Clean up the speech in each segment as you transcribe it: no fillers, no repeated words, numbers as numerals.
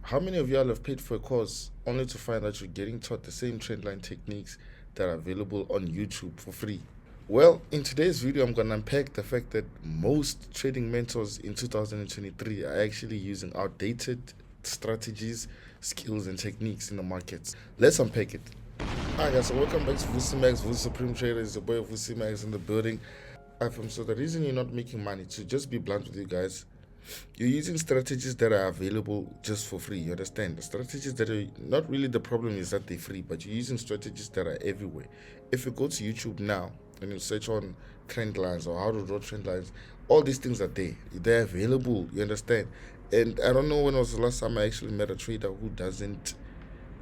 How many of y'all have paid for a course only to find that you're getting taught the same trendline techniques that are available on YouTube for free? Well, in today's video, I'm going to unpack the fact that most trading mentors in 2023 are actually using outdated strategies, skills, and techniques in the markets. Let's unpack it. Alright, guys, so welcome back to Vussy Max, Vussy Supreme Trader. Is your boy Vussy Max in the building. So the reason you're not making money, to just be blunt with you guys, you're using strategies that are available just for free. You understand? The strategies that are not really the problem is that they're free, but you're using strategies that are everywhere. If you go to YouTube now and you search on trend lines or how to draw trend lines, all these things are there. They're available. You understand? And I don't know when was the last time I actually met a trader who doesn't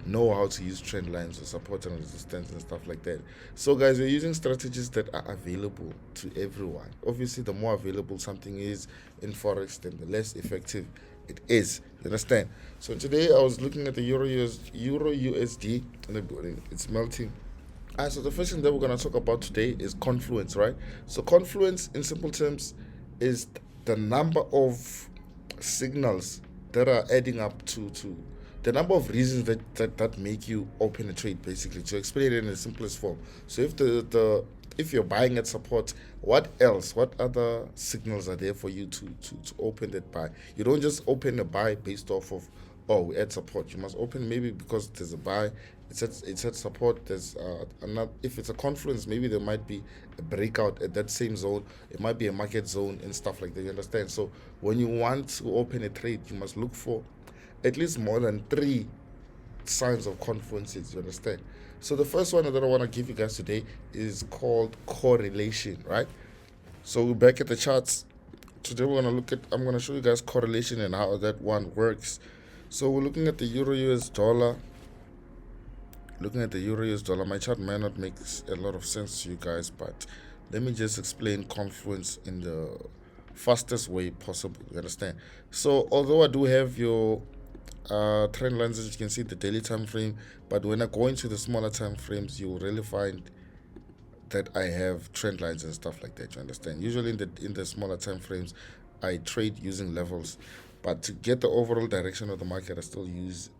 know how to use trend lines or support and resistance and stuff like that. So guys, we're using strategies that are available to everyone. Obviously, the more available something is in Forex, then the less effective it is. You understand? So today I was looking at the Euro USD in the building. It's melting. Alright, so the first thing that we're gonna talk about today is confluence, right? So confluence, in simple terms, is the number of signals that are adding up to the number of reasons that make you open a trade, basically, to explain it in the simplest form. So if you're buying at support, what else, what other signals are there for you to open that buy? You don't just open a buy based off of, oh, we add support. You must open maybe because there's a buy, it's at support. There's another, if it's a confluence, maybe there might be a breakout at that same zone. It might be a market zone and stuff like that. You understand? So when you want to open a trade, you must look for at least more than 3 signs of confluences. You understand? So the first one that I want to give you guys today is called correlation, right? So we're back at the charts. Today I'm gonna show you guys correlation and how that one works. So we're looking at the Euro US dollar. Looking at the Euro US dollar, my chart may not make a lot of sense to you guys, but let me just explain confluence in the fastest way possible. You understand? So although I do have your trend lines, as you can see, the daily time frame, but when I go into the smaller time frames, you'll really find that I have trend lines and stuff like that. You understand? Usually in the smaller time frames, I trade using levels, but to get the overall direction of the market, I still use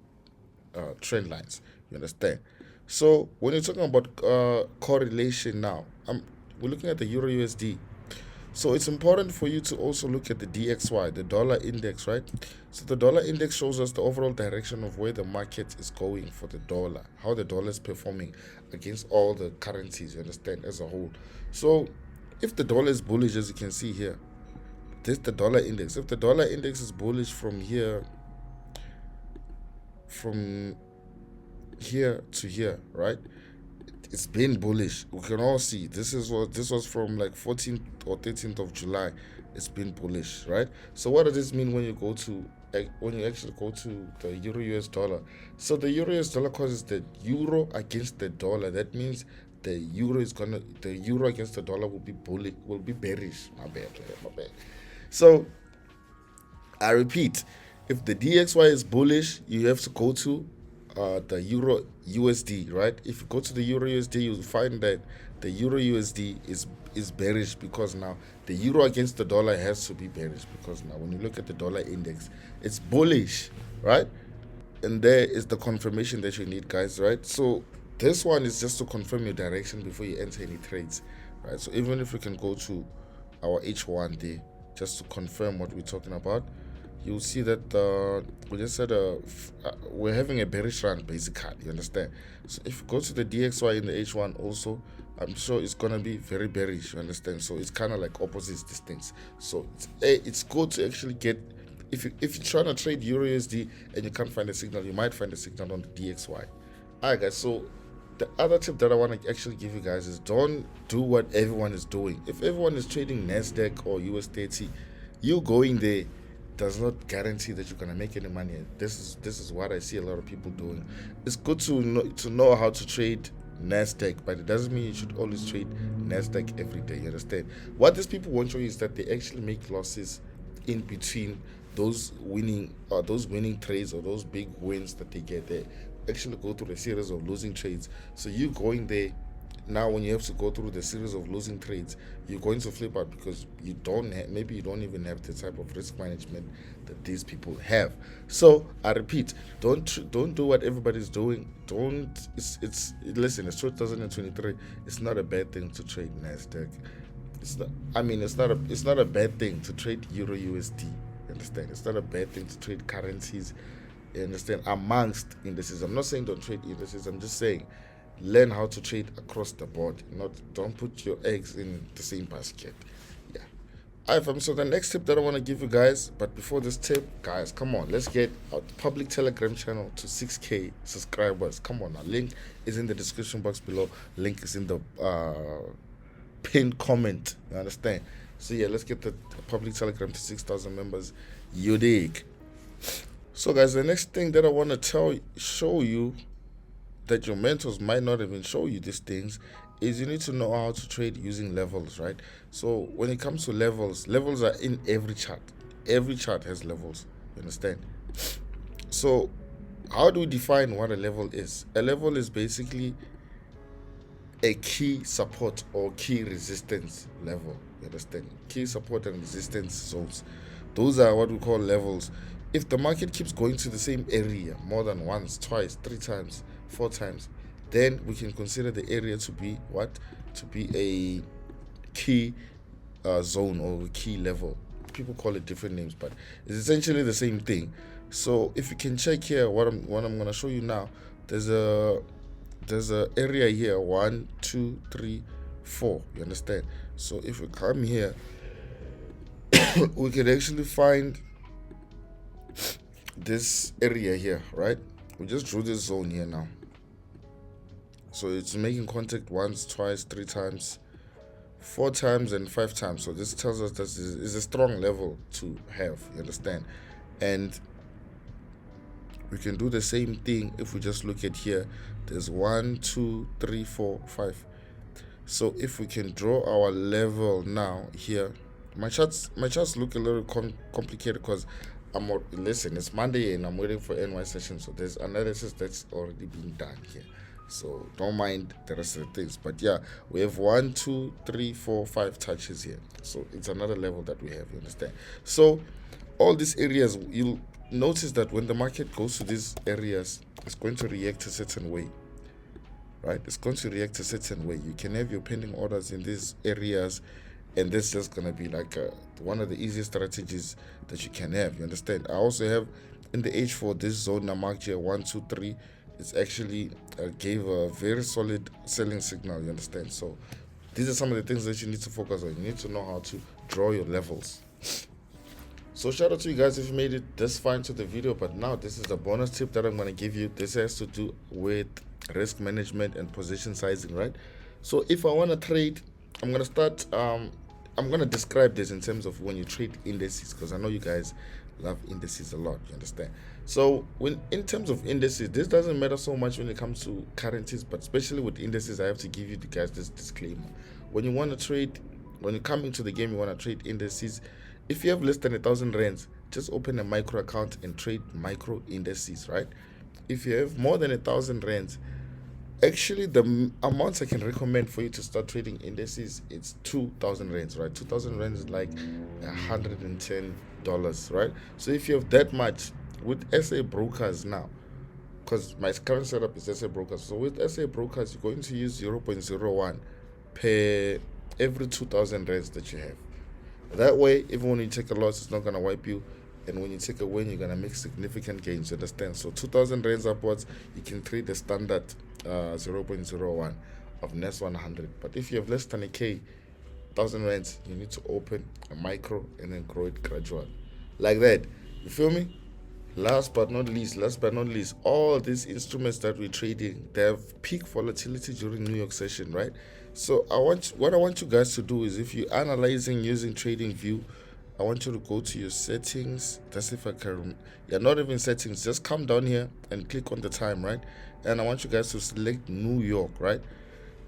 trend lines. You understand? So when you're talking about correlation now, we're looking at the Euro USD. So it's important for you to also look at the DXY, the dollar index, right? So the dollar index shows us the overall direction of where the market is going for the dollar, how the dollar is performing against all the currencies, you understand, as a whole. So if the dollar is bullish, as you can see here, this is the dollar index. If the dollar index is bullish from here to here, right? It's been bullish. We can all see this was from like 14th or 13th of July. It's been bullish, right? So what does this mean when you actually go to the Euro US dollar? So the Euro US dollar causes the euro against the dollar. That means the euro against the dollar will be bearish. My bad. So I repeat, if the DXY is bullish, you have to go to the Euro USD, right? If you go to the Euro USD, you'll find that the Euro USD is bearish, because now the euro against the dollar has to be bearish, because now when you look at the dollar index, it's bullish, right? And there is the confirmation that you need, guys, right? So this one is just to confirm your direction before you enter any trades, right? So even if we can go to our H1 there, just to confirm what we're talking about, you'll see that we just said we're having a bearish run, basically. You understand? So if you go to the DXY in the H1 also, I'm sure it's gonna be very bearish. You understand? So it's kind of like opposites, these things. So it's good to actually get, if you're trying to trade Euro USD and you can't find a signal, you might find a signal on the DXY. Alright, guys. So the other tip that I want to actually give you guys is, don't do what everyone is doing. If everyone is trading Nasdaq or US 30, you going there does not guarantee that you're gonna make any money. This is what I see a lot of people doing. It's good to know how to trade Nasdaq, but it doesn't mean you should always trade Nasdaq every day. You understand? What these people won't show you is that they actually make losses in between those winning trades, or those big wins that they get. They actually go through a series of losing trades. So you going there now when you have to go through the series of losing trades, you're going to flip out because maybe you don't even have the type of risk management that these people have. So I repeat, don't do what everybody's doing. Don't it's listen, it's 2023. It's not a bad thing to trade Nasdaq. It's not. I mean, it's not a bad thing to trade Euro USD. You understand? It's not a bad thing to trade currencies. You understand? Amongst indices, I'm not saying don't trade indices. I'm just saying learn how to trade across the board. Not don't put your eggs in the same basket. Yeah. Alright, fam. So the next tip that I want to give you guys, but before this tip, guys, come on, let's get our public Telegram channel to 6K subscribers. Come on, now. Link is in the description box below. Link is in the pinned comment. You understand? So yeah, let's get the public Telegram to 6,000 members. You dig? So guys, the next thing that I want to show you that your mentors might not even show you these things is you need to know how to trade using levels, right? So when it comes to levels are in every chart. Every chart has levels. You understand? So how do we define what a level is? A level is basically a key support or key resistance level. You understand? Key support and resistance zones. Those are what we call levels. If the market keeps going to the same area more than once, twice, 3 times, 4 times, then we can consider the area to be what? To be a key zone or a key level. People call it different names, but it's essentially the same thing. So if you can check here, what I'm going to show you now, there's a area here, 1, 2, 3, 4. You understand? So if we come here, we can actually find this area here, right? We just drew this zone here now. So it's making contact once, twice, 3 times, 4 times, and 5 times. So this tells us that this is a strong level to have. You understand? And we can do the same thing if we just look at here. There's 1, 2, 3, 4, 5. So if we can draw our level now here, my charts look a little complicated because listen, it's Monday and I'm waiting for NY session, so there's analysis that's already being done here. So don't mind the rest of the things. But yeah, we have 1, 2, 3, 4, 5 touches here. So it's another level that we have, you understand? So all these areas, you'll notice that when the market goes to these areas, it's going to react a certain way. Right? It's going to react a certain way. You can have your pending orders in these areas, and this is just going to be like one of the easiest strategies that you can have. You understand? I also have in the H4 this zone I marked here, 1, 2, 3. It's actually gave a very solid selling signal. You understand? So these are some of the things that you need to focus on. You need to know how to draw your levels. So shout out to you guys if you made it this far into the video. But now this is the bonus tip that I'm going to give you. This has to do with risk management and position sizing, right? So if I want to trade, I'm going to start I'm going to describe this in terms of when you trade indices, because I know you guys love indices a lot. You understand? So when in terms of indices, this doesn't matter so much when it comes to currencies, but especially with indices, I have to give you guys this disclaimer. When you want to trade, when you come into the game, you want to trade indices. If you have less than 1,000 rands, just open a micro account and trade micro indices, right? If you have more than 1,000 rands, actually the amounts I can recommend for you to start trading indices, it's 2,000 rands, right? 2,000 rands is like $110, right? So if you have that much with SA brokers now, because my current setup is SA brokers, so with SA brokers you're going to use 0.01 per every 2,000 rands that you have. That way, even when you take a loss, it's not going to wipe you. And when you take a win, you're going to make significant gains. You understand? So 2,000 rands upwards, you can trade the standard 0.01 of NES 100. But if you have less than a K, 1,000 rands, you need to open a micro and then grow it gradually. Like that. You feel me? Last but not least, all these instruments that we're trading, they have peak volatility during New York session, right? So what I want you guys to do is, if you're analyzing using Trading View, I want you to go to your settings. That's if I can. Yeah, not even settings. Just come down here and click on the time, right? And I want you guys to select New York, right?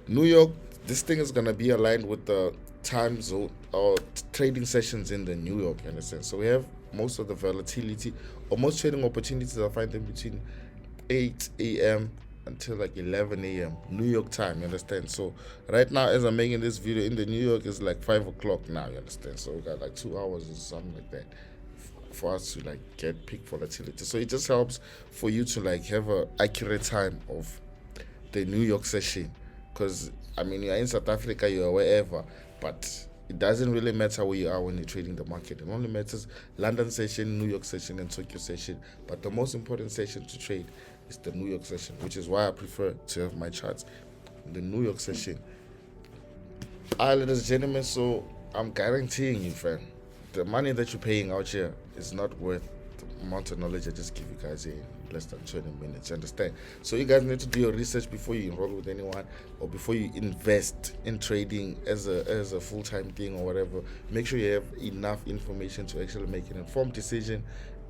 New York, this thing is gonna be aligned with the time zone or trading sessions in the New York, you understand? So we have most of the volatility or most trading opportunities, I find them between 8 a.m. until like 11 a.m. New York time, you understand? So right now, as I'm making this video in the New York, it's like 5 o'clock now, you understand? So we got like 2 hours or something like that for us to like get peak volatility. So it just helps for you to like have a accurate time of the New York session, because I mean you're in South Africa, you're wherever, but it doesn't really matter where you are when you're trading the market. It only matters London session, New York session, and Tokyo session. But the most important session to trade is the New York session, which is why I prefer to have my charts in the New York session. Alright, ladies and gentlemen, so I'm guaranteeing you, fam, the money that you're paying out here is not worth the amount of knowledge I just give you guys in less than 20 minutes. You understand? So you guys need to do your research before you enroll with anyone or before you invest in trading as a full-time thing or whatever. Make sure you have enough information to actually make an informed decision.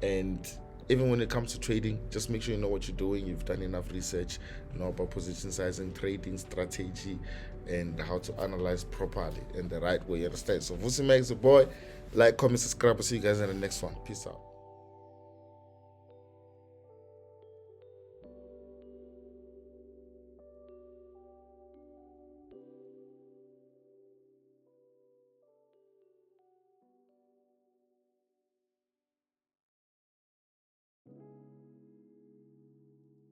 And even when it comes to trading, just make sure you know what you're doing. You've done enough research, you know about position sizing, trading strategy, and how to analyze properly in the right way. You understand? So Vussy makes a boy. Like, comment, subscribe. I'll see you guys in the next one. Peace out.